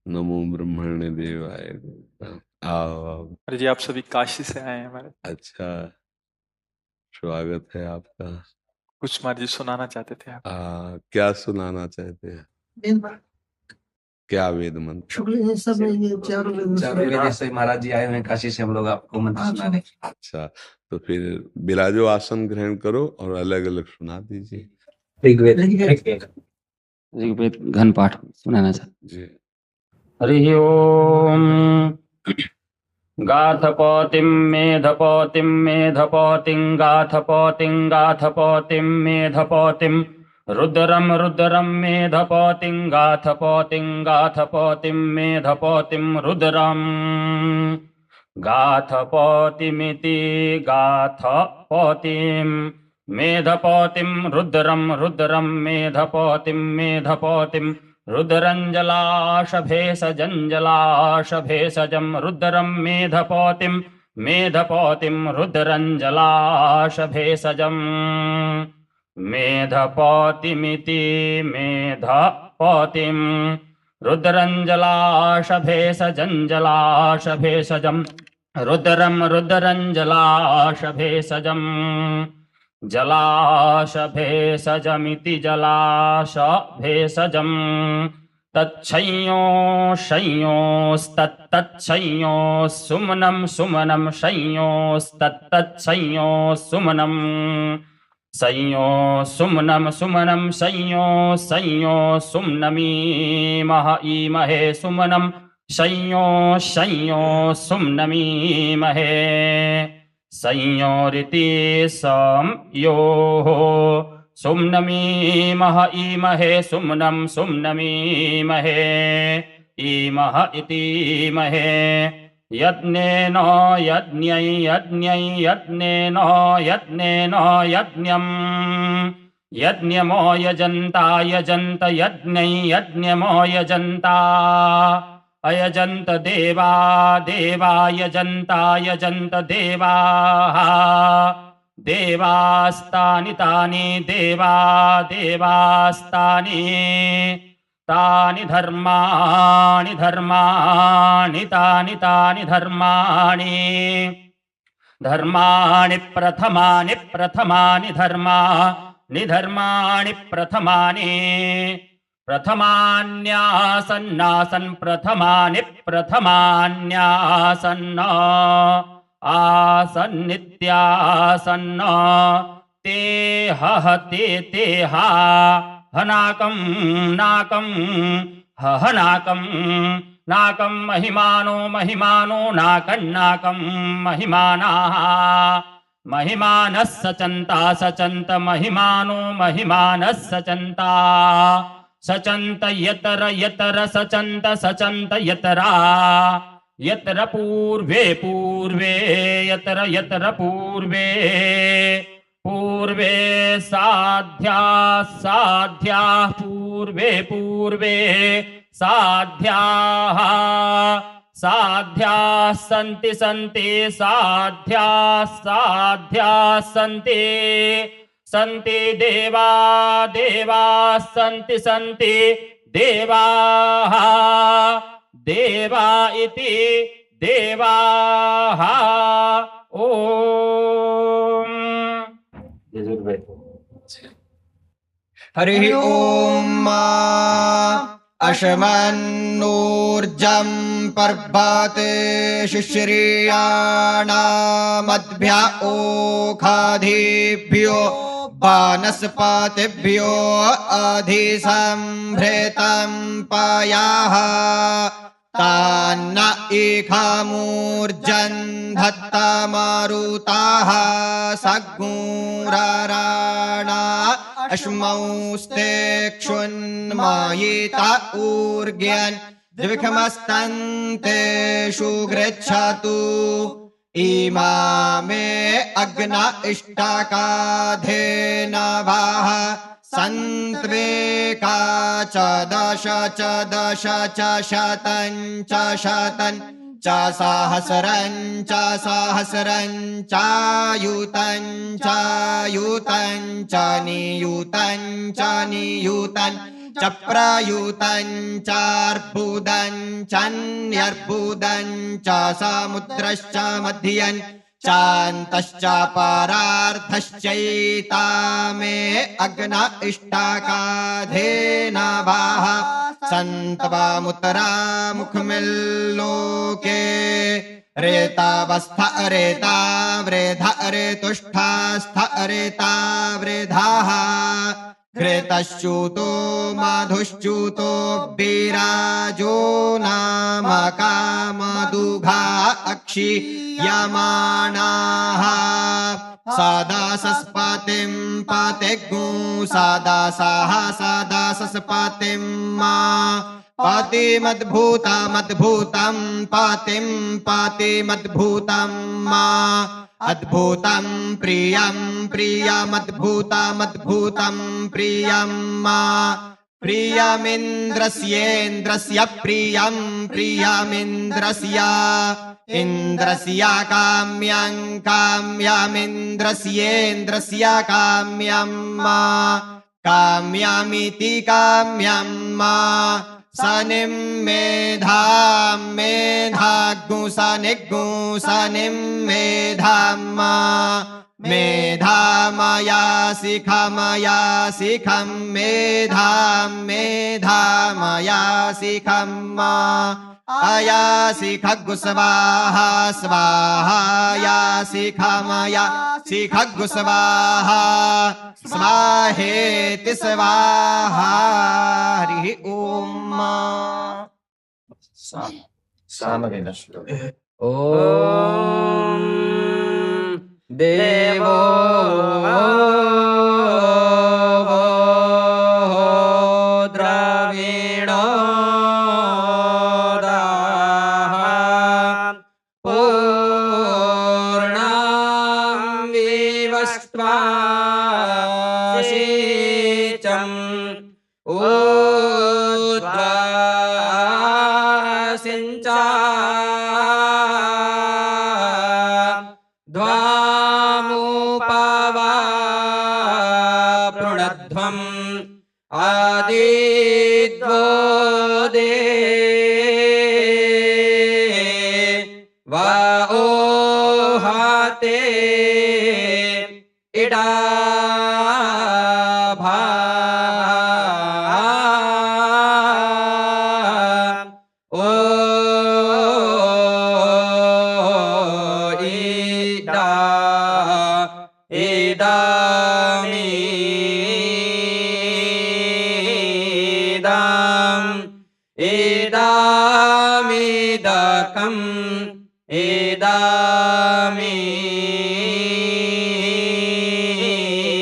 नमो ब्रह्मण्य देवाय। आओ आओ। अरे जी, आप सभी काशी से आए हैं हमारे। अच्छा, स्वागत है आपका। कुछ महाराज जी सुनाना चाहते थे आप। क्या सुनाना चाहते हैं? क्या वेद मंत्र? सब ये चारों वेद जैसे महाराज जी आए हुए हैं काशी से, हम लोग आपको मंत्र सुना रहे हैं। अच्छा, तो फिर बिराजो, आसन ग्रहण करो और अलग अलग सुना दीजिए। ऋग्वेद घन पाठ सुनाना चाहते जी। हरि ओम। गाथपोतिं मेधपोतिं मेधपोतिं गाथपोतिं गाथपोतिं मेधपोतिं रुद्रं रुद्रं मेधपोतिं गाथपोतिं गाथपोतिं मेधपोतिं रुद्रं गाथपोतिमिति गाथपोतिं मेधपोतिं रुद्रं रुद्रं मेधपोतिं मेधपोतिं रुद्रञ्जलाशभेषजं रुद्रं मेधपोतिं मेधपोतिं रुद्रञ्जलाशभेषजं मेधपोतिमिति मेधपोतिं रुद्रञ्जलाशभेषजं रुद्रं रुद्रञ्जलाशभेषजं जलाशभेषजमिति जलाशभेषजं तच्छंयो शंयोस्तत्तच्छंयो सुमनं सुमनं शंयोस्तत्तच्छंयो सुमनं संयो सुमनं सुमनं संयो संयो सुम्नमीमह ईमहे सुमनं संयो संयो सुम्नमीमहे संयोरिति संयोः सुम्नमीमह ईमहे सुम्नं सुम्नमीमहे ईमह इतीमहे यज्ञेन यज्ञै यज्ञै यज्ञेन यज्ञेन यज्ञं यज्ञमो यजन्ता यजन्त यज्ञै यज्ञमो यजन्ता अयजन्त देवा देवा यजन्ता यजन्त देवाः देवास्तानि तानि देवा देवास्तानि तानि धर्माणि धर्माणि तानि तानि धर्माणि धर्माणि प्रथमानि प्रथमानि धर्माणि धर्माणि प्रथमानि प्रथमान्यासन्नासन् प्रथमानि प्रथमान्यासन्न आसन्नित्यासन्न ते हहते ते हनाकं नाकं हनाकं नाकं महिमानो महिमानो नाकन्नाकं महिमानाः महिमानः सचन्ता सचन्त महिमानो महिमानः सचन्ता सचन्त यतर यतर सचन्त सचन्त यतरा यत्र पूर्वे पूर्वे यत्र यत्र पूर्वे पूर्वे साध्या साध्या पूर्वे पूर्वे साध्याः साध्याः सन्ति सन्ति साध्याः साध्याः सन्ति सन्ति देवा देवाः सन्ति सन्ति देवाः देवा इति देवाः ओम। हरि ओम। अशमन्नूर्जं पर्वते शिश्रियाणामद्भ्य ओखाधिभ्यो वानस्पतिभ्यो अधिसंभृतं पयाः तान्न इखामूर्जन् धत्तमारुताः सगुराराणा अश्मौस्ते क्षुन्मायिता ऊर्ग्यन् द्विखमस्तन्तेषु गृच्छतु इमामे अग्न इष्टकाधेनवाः सन्त्वेका च दश च शतं च शतं च सहस्रं च युतं च नियुतं च प्रयूतं चार्बुदं चान्यर्बुदं च समुद्रश्च मध्यन् चान्तश्च परार्धश्चैतामे अग्न इष्टाकाधेनाभाः सन्तवामुतरा मुखमिल्लोके रेतावस्थ रेता वृध ऋतुष्ठास्थ रेता वृधाः घृतश्च्यूतो मधुश्च्यूतो विराजो नामका मधुघा अक्षीयमाणाः सदासस्पतिं पतिगु सदासाः सदासस्पतिं मा पातिमद्भूतमद्भूतं पातिं पातिमद्भूतं मा अद्भुतं प्रियं प्रियमद्भुतमद्भुतं प्रियं मा प्रियमिन्द्रस्येन्द्रस्य प्रियं प्रियमिन्द्रस्य इन्द्रस्य काम्यं काम्यमिन्द्रस्येन्द्रस्य काम्यं मा काम्यमिति काम्यं मा सनिं मेधां मेधाग्गुसनिग्गु सनिं मेधां मा मेधामया शिखं मेधां मेधामया शिखं मा अया शिखग्गु स्वाहा स्वाहाया शिखमया शिखग्गु स्वाहा स्वाहेति स्वाहा हरि ओम ओम देवो द्रविणो पूर्णां विवस्त्वाशीचं ऊर्ध्वसिञ्चा ध्वामुपवा प्रणध्वम् आदिद्वो दे वा ओहाते इडा भा ओ इडा इदामिदकम्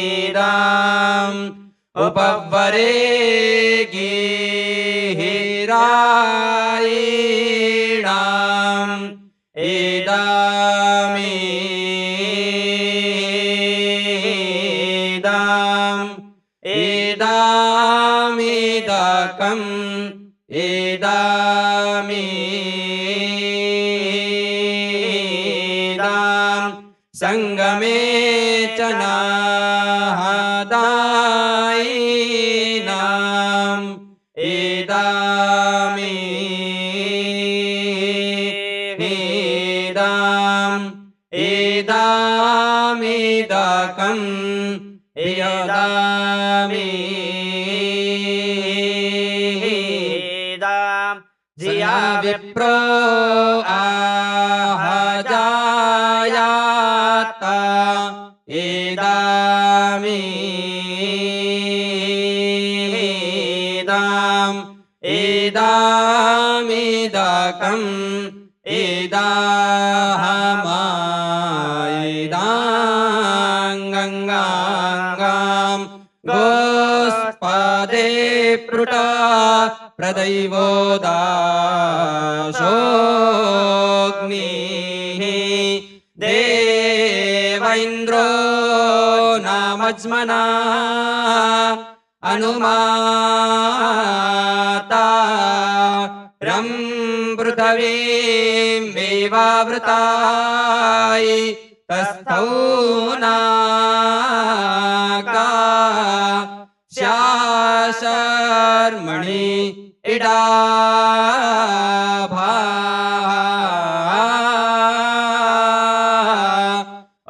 इदामिदाम् उपवरेगिरायिणाम् इदामिदाम् इदामिदकम् इदामिदाम् संगमे च नाहदायिनाम् इदामिदाम् इदामिदकम् इदामिदाम् जिया विप्रो आहजायाता इदामिदाम् इदामिदकम् इदाहमायिदाङ्गङ्गाङ्गाम् गोस्पदे पृटा प्रदैवो दाशोऽग्निः देव इन्द्रो नामज्मना अनुमाता रं पृथ्वीं वेवावृताय तस्थौ नाका स्याशर्व इडाभा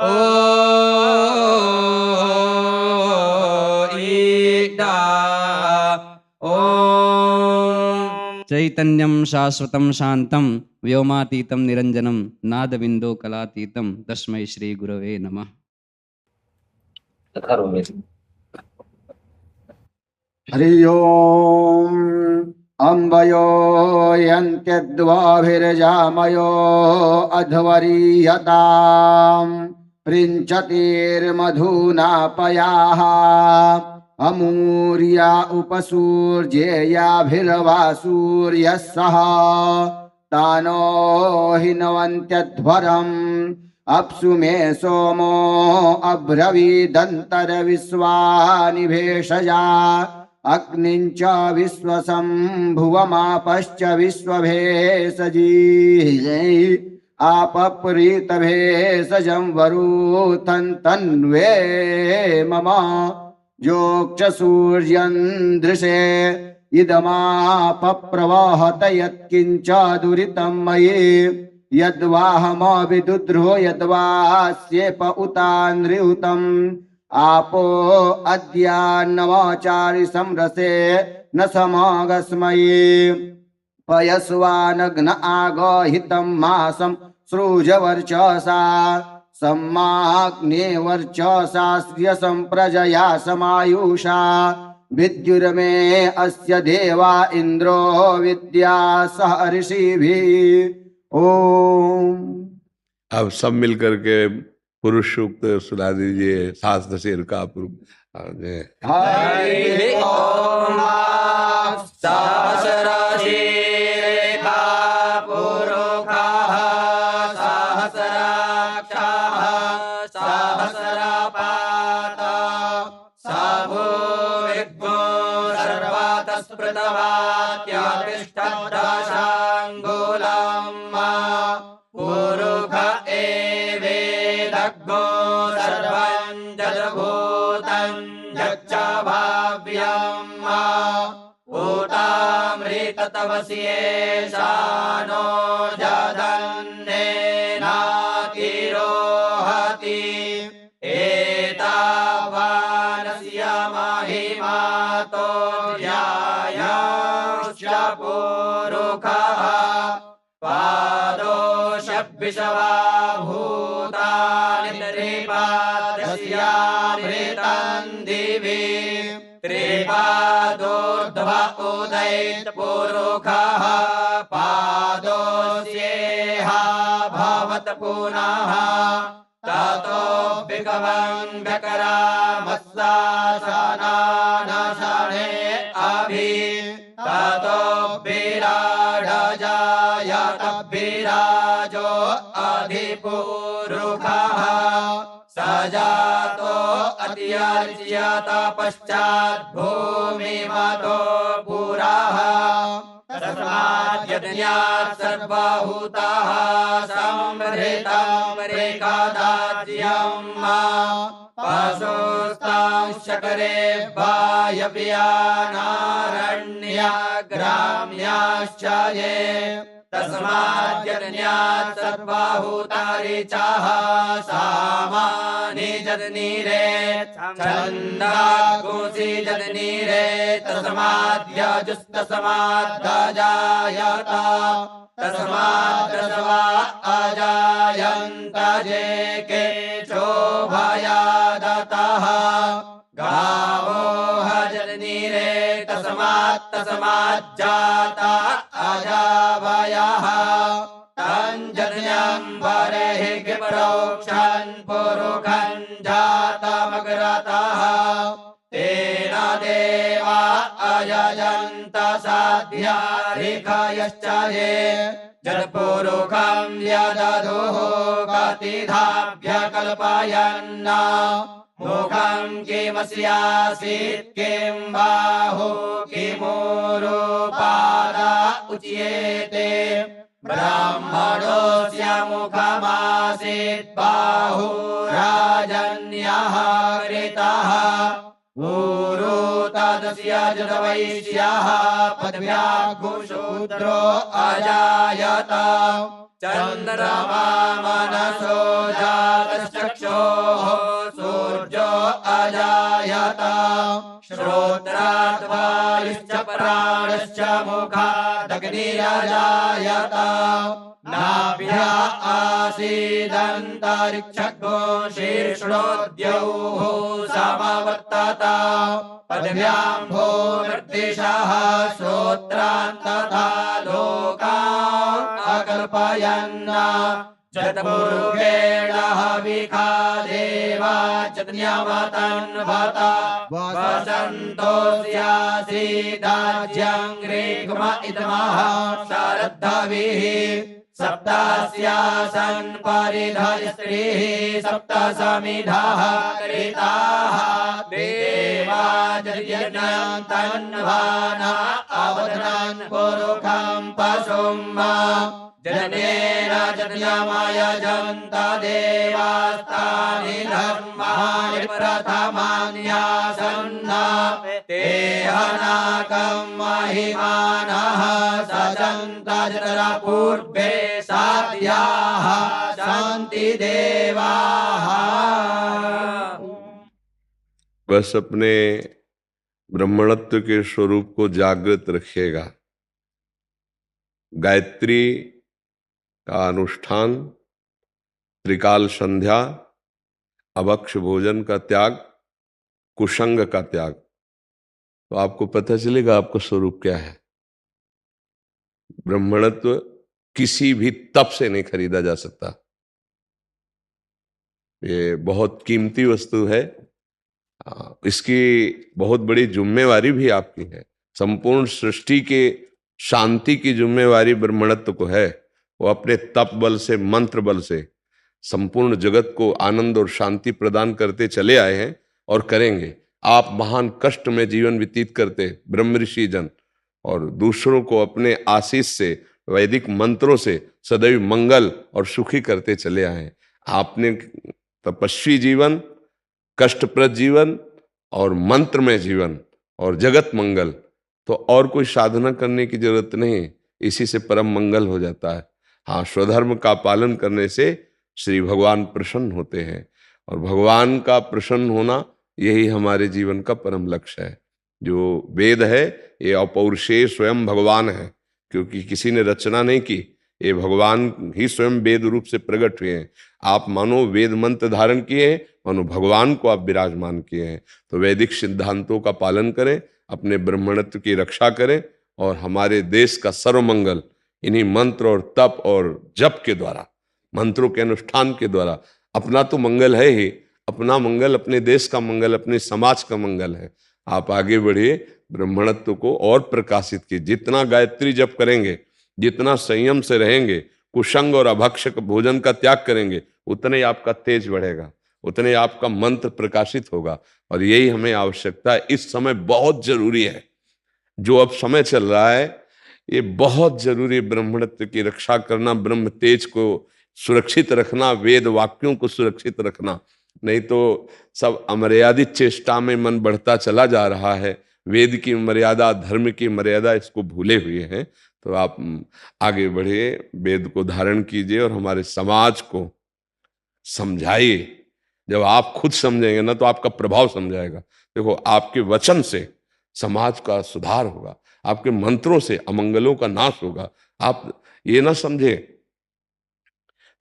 ओ ईडा ओम चैतन्यं शाश्वतं शान्तं व्योमातीतं निरञ्जनं नादबिन्दो कलातीतं तस्मै श्री गुरवे नमः। हरि ओम अम्बयो यन्त्यद्वाभिर्जामयो अध्वरीयताम् पृञ्चतिर्मधुना पयाः अमूर्या उपसूर्येयाभिर्वासूर्यः सह तानो हिनवन्त्यध्वरम् अप्सु मे सोमो अब्रवीदन्तर्विश्वानि भेषजा अग्निञ्च विश्वसम्भुवमापश्च विश्वभेषजी आपप्रीतभेषजं वरुथन्तन्वे मम योक्ष सूर्यन्दृशे इदमापप्रवहत यत्किञ्च दुरितं मयि यद्वाहमविदुद्रो यद्वास्येप उतानृतम् आपो अद्यान्नवाचारि समरसे न समागस्मये पयस्वानग्न आगहितं मासं सृजवर्चसा सम्माग्ने वर्चसास्य सम्प्रजया समायुषा विद्युर्मे अस्य देवा इन्द्रो विद्या सह ऋषिभिः। ओम। अब सब मिल करके पुरुष सूक्त सुना दीजिए। शास्त्र शेर का हरि ओम। सहस्रशीर्षा पुरुषः सहस्राक्षः सहस्रपाद स भूविद्भो सर्वतस्पृतवात्यातिष्ठद्दशाङ्गुलम् पुरुष एवेदग्गो सर्वं जगभूतं यच्च भाव्यम् भूतामृततवस्येषानो जदन्नेनातिरोहति एतावानस्य महिमातो ध्यायाश्च पुरुषः पादोषद्विषवा भूतानि त्रिपादस्यामृतं दिवि त्रिपादोर्ध्व उदयित पुरुषः पादोऽस्येह भवत पुनः ततो विकवं व्यकरामस्सासनानशने अभि ततो विराडजायत विराजो अधिपुरुषः सजातो अत्यर्च्यत पश्चात् भूमिमतो पुरः तस्मात् यज्ञात् सर्वभूताः संवृतं रेखादाज्यम् पशुस्तां शकरे वायव्यानारण्याग्राम्याश्च ये तस्मात् यज्ञात् सर्वभूता ऋचाः सामानि जदनीरे छन्दागुंसि जदनीरे तस्मात् यजुस्तस्मात् अजायत तस्मात् दशवा अजायन्त जे के शोभयादतः गावो हजनीरे तस्मात् जाता अजावयः तञ्जन्यं वरेः गिप्रोक्षन् पुरुषं जातमग्रतः तेन देवा अयजन्त साध्या ऋषयश्च ये जत्पुरुषं यदधुः कतिधाभ्यकल्पयन् मुखं किमस्यासीत् किं बाहु किमूरुपादा उच्येते ब्राह्मणोऽस्य मुखमासीत् बाहुराजन्यः कृतः ऊरु तदस्य तस्य जडवैश्याः पद्भ्याघुशूद्रो अजायत चन्द्रमा मनसो जातश्चक्षुः सूर्यो अजायत श्रोत्रात् वायुश्च प्राणश्च मुखादग्निरजायत नाभ्या आसीदन्तरिक्षगो शीर्ष्णोद्यौः समवर्तत पद्भ्यां भूर्दिशः श्रोत्रान् तथा लोकान् अकल्पयन् जतपूर्वेण हविखा देवा चतन्यवतन्वत वसन्तोऽस्यासीदाज्यं ऋग्म इदमः शरद्धविः सप्तास्यासन् परिधस्त्रीः सप्त समिधाः कृताः देवा यज्ञं तन्वाना अवधनान् पुरुखं पशुं जनेन जन्यमयजन्त देवास्तानि धर्माणि प्रथमान्यासन्न ते हनाकं महिमानः सजन्त जतरा पूर्वे साध्याः सन्ति देवाः। बस अपने ब्रह्मणत्व के स्वरूप को जागृत रखिएगा। गायत्री का अनुष्ठान, त्रिकाल संध्या, अभक्ष भोजन का त्याग, कुसंग का त्याग, तो आपको पता चलेगा आपका स्वरूप क्या है। ब्रह्मणत्व किसी भी तप से नहीं खरीदा जा सकता। ये बहुत कीमती वस्तु है। इसकी बहुत बड़ी जिम्मेवारी भी आपकी है। संपूर्ण सृष्टि के शांति की जिम्मेवारी ब्रह्मणत्व को है। वो अपने तप बल से, मंत्र बल से संपूर्ण जगत को आनंद और शांति प्रदान करते चले आए हैं और करेंगे। आप महान कष्ट में जीवन व्यतीत करते ब्रह्म ऋषि जन और दूसरों को अपने आशीष से, वैदिक मंत्रों से सदैव मंगल और सुखी करते चले आए हैं। आपने तपस्वी जीवन, कष्टप्रद जीवन और मंत्र में जीवन और जगत मंगल, तो और कोई साधना करने की जरूरत नहीं। इसी से परम मंगल हो जाता है। हाँ, स्वधर्म का पालन करने से श्री भगवान प्रसन्न होते हैं और भगवान का प्रसन्न होना यही हमारे जीवन का परम लक्ष्य है। जो वेद है ये अपौरुषेय स्वयं भगवान है, क्योंकि किसी ने रचना नहीं की, ये भगवान ही स्वयं वेद रूप से प्रकट हुए हैं। आप मानो वेद मंत्र धारण किए हैं, मानो भगवान को आप विराजमान किए हैं। तो वैदिक सिद्धांतों का पालन करें, अपने ब्रह्मणत्व की रक्षा करें और हमारे देश का सर्वमंगल इन्हीं मंत्र और तप और जप के द्वारा, मंत्रों के अनुष्ठान के द्वारा। अपना तो मंगल है ही, अपना मंगल अपने देश का मंगल, अपने समाज का मंगल है। आप आगे बढ़िए, ब्रह्मणत्व को और प्रकाशित कीजिए। जितना गायत्री जप करेंगे, जितना संयम से रहेंगे, कुसंग और अभक्षक भोजन का त्याग करेंगे, उतने ही आपका तेज बढ़ेगा, उतने आपका मंत्र प्रकाशित होगा। और यही हमें आवश्यकता है। इस समय बहुत जरूरी है, जो अब समय चल रहा है ये बहुत जरूरी। ब्रह्मणत्व की रक्षा करना, ब्रह्म तेज को सुरक्षित रखना, वेद वाक्यों को सुरक्षित रखना। नहीं तो सब अमर्यादित चेष्टा में मन बढ़ता चला जा रहा है। वेद की मर्यादा, धर्म की मर्यादा इसको भूले हुए हैं। तो आप आगे बढ़िए, वेद को धारण कीजिए और हमारे समाज को समझाइए। जब आप खुद समझेंगे ना तो आपका प्रभाव समझाएगा। देखो, आपके वचन से समाज का सुधार होगा, आपके मंत्रों से अमंगलों का नाश होगा। आप ये ना समझे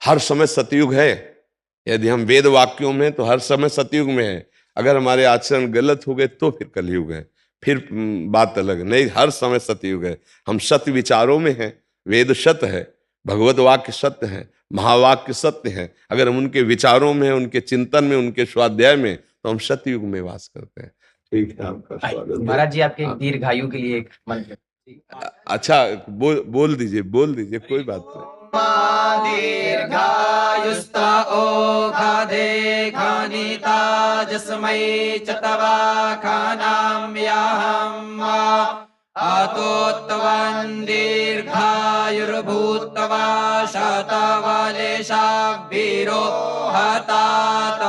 हर समय सतयुग है। यदि हम वेद वाक्यों में तो हर समय सतयुग में है। अगर हमारे आचरण गलत हो गए तो फिर कलयुग है, फिर बात अलग। नहीं, हर समय सतयुग है। हम सत्य विचारों में हैं। वेद सत्य है, भगवत वाक्य सत्य है, महावाक्य सत्य है। अगर हम उनके विचारों में, उनके चिंतन में, उनके स्वाध्याय में, तो हम सतयुग में वास करते हैं। ठीक है, आपका स्वागत। महाराज जी, आपके दीर्घायु के लिए एक मंत्र। अच्छा, बोल दीजिए, कोई बात नहीं। दीर्घायुस्त ओघाधे खानिता जस्मै चतवा खानाम याहम आतोत्तवन् दीर्घायुर्भूत्वा शतवालेशा वीरो हतात।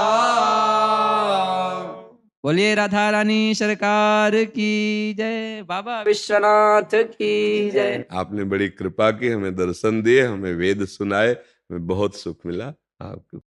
बोलिए राधा रानी सरकार की जय। बाबा विश्वनाथ की जय। आपने बड़ी कृपा की, हमें दर्शन दिए, हमें वेद सुनाए, हमें बहुत सुख मिला। आपको